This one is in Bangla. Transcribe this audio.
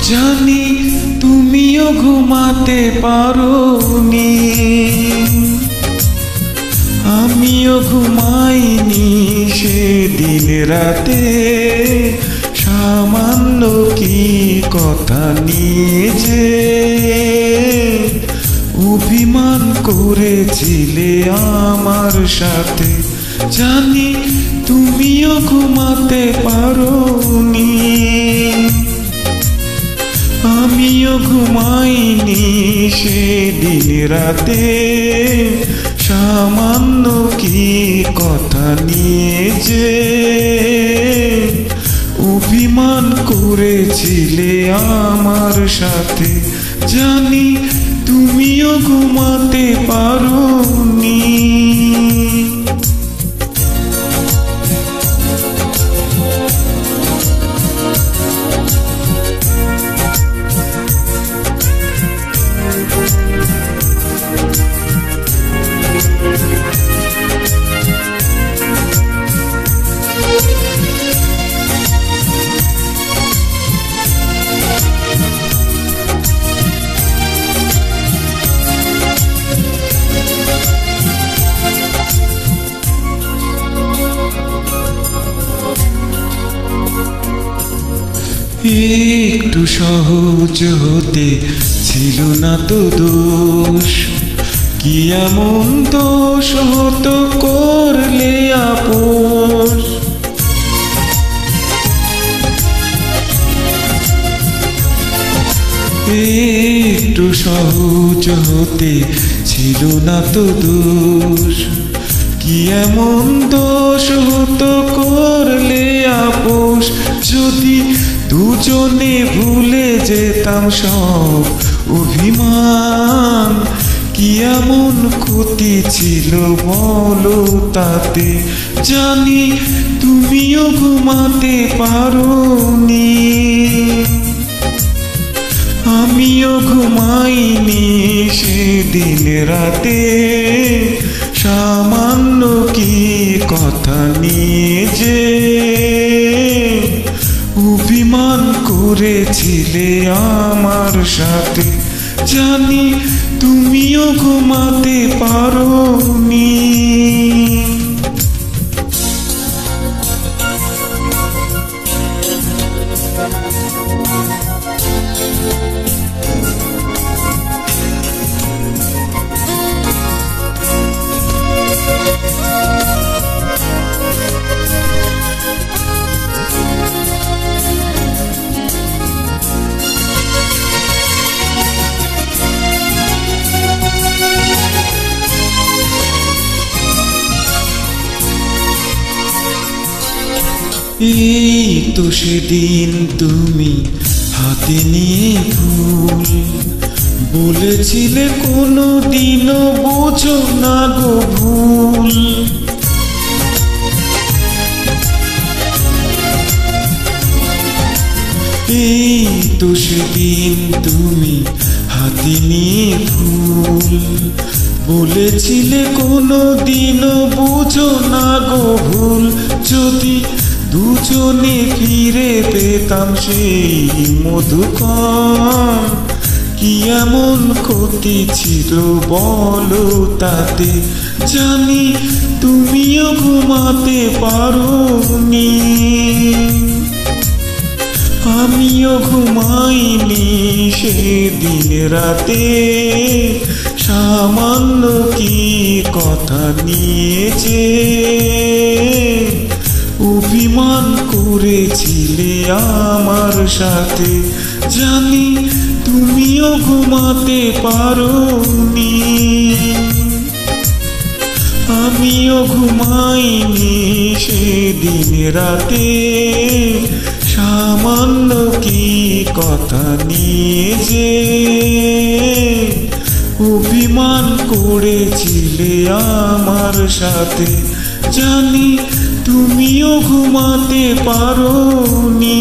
জানি তুমিও ঘুমাতে পারোনি, আমিও ঘুমাইনি সেদিন রাতে। সামান্য কি কথা নিয়ে যে অভিমান করেছিলে আমার সাথে। জানি তুমিও ঘুমাতে পারোনি, আমিও ঘুমাইনি সেদিন রাতে। সামান্য কি কথা নিয়ে যে অভিমান করেছিলে আমার সাথে। জানি তুমিও ঘুমাতে পারোনি। একটু সহজ হতে ছিল না তো দোষ, কি এমন দোষ হতো করলে আপোষ। একটু সহজ হতে ছিল না তো দোষ, কি এমন দোষ হতো করলে আপোষ। যদি দুজনে ভুলে যেতাম সব অভিমান, কি এমন ক্ষতি ছিল বলো তাতে। জানি তুমিও ঘুমাতে পারোনি, আমিও ঘুমাইনি সেদিন রাতে। সামান্য কি কথা নিয়ে যে অভিমান করেছিলে আমার সাথে। জানি তুমিও ঘুমাতে পারোনি। এই তো সেদিন তুমি হাতে নিয়ে ফুল, বলেছিলে কোনো দিনও বোঝো না গো ভুল। এই তো সেদিন তুমি হাতে নিয়ে ফুল, বলেছিলে কোনো দিনও বোঝো না গো ভুল। যদি দুজনে ফিরে পেতাম সেই মধুক্ষণ, কি এমন ক্ষতি ছিল বলো তাতে। জানি তুমিও ঘুমাতে পারোনি, আমিও ঘুমাইনি সেদিন রাতে। সামান্য কি কথা নিয়ে যে অভিমান করেছিলে আমার সাথে। জানি তুমিও ঘুমাতে পারোনি, আমিও ঘুমাইনি সেদিন রাতে। সামান্য কি কথা নিয়ে যে অভিমান করেছিলে আমার সাথে। জানি তুমিও ঘুমাতে পারোনি।